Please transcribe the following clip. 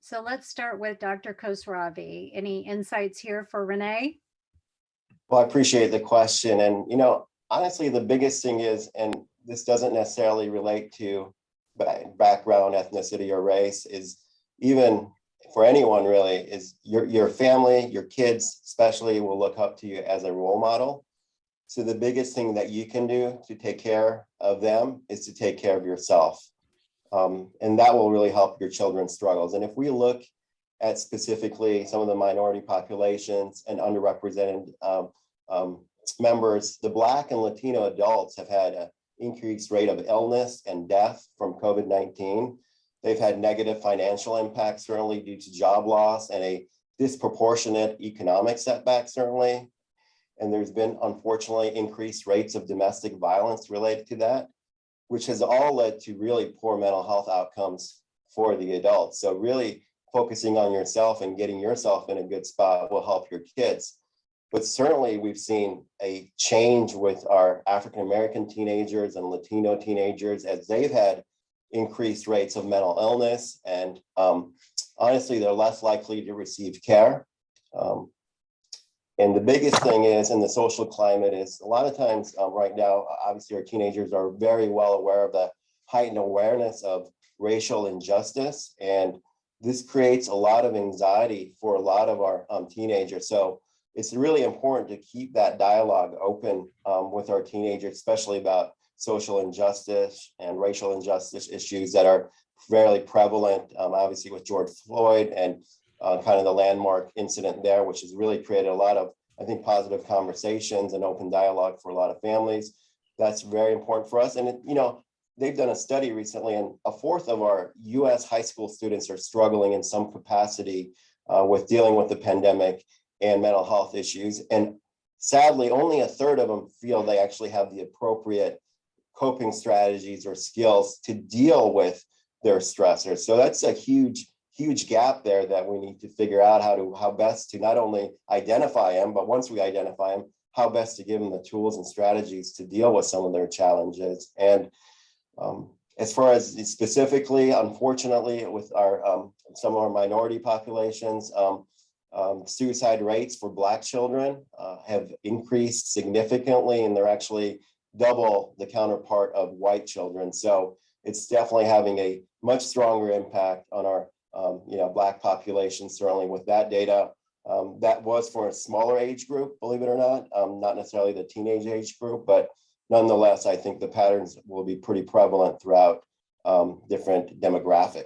So let's start with Dr. Khosravi. Any insights here for Renee? Well, I appreciate the question. And, honestly, the biggest thing is, and this doesn't necessarily relate to background, ethnicity, or race, is even for anyone really, is your family, your kids especially will look up to you as a role model. So the biggest thing that you can do to take care of them is to take care of yourself. And that will really help your children's struggles. And if we look at specifically some of the minority populations and underrepresented members, the Black and Latino adults have had an increased rate of illness and death from COVID-19. They've had negative financial impacts, certainly due to job loss and a disproportionate economic setback, certainly. And there's been, unfortunately, increased rates of domestic violence related to that, which has all led to really poor mental health outcomes for the adults. So really focusing on yourself and getting yourself in a good spot will help your kids. But certainly we've seen a change with our African-American teenagers and Latino teenagers as they've had increased rates of mental illness. And honestly, they're less likely to receive care. And the biggest thing is in the social climate is a lot of times right now, obviously our teenagers are very well aware of the heightened awareness of racial injustice. And this creates a lot of anxiety for a lot of our teenagers. So it's really important to keep that dialogue open with our teenagers, especially about social injustice and racial injustice issues that are fairly prevalent, obviously with George Floyd and kind of the landmark incident there, which has really created a lot of, I think, positive conversations and open dialogue for a lot of families. That's very important for us. And, they've done a study recently, and a fourth of our US high school students are struggling in some capacity with dealing with the pandemic and mental health issues. And sadly, only a third of them feel they actually have the appropriate coping strategies or skills to deal with their stressors. So that's a huge gap there that we need to figure out how best to not only identify them, but once we identify them, how best to give them the tools and strategies to deal with some of their challenges. And as far as specifically, unfortunately, with our some of our minority populations, suicide rates for Black children have increased significantly, and they're actually double the counterpart of white children. So it's definitely having a much stronger impact on our Black population, certainly with that data. That was for a smaller age group, believe it or not necessarily the teenage age group, but nonetheless, I think the patterns will be pretty prevalent throughout different demographics.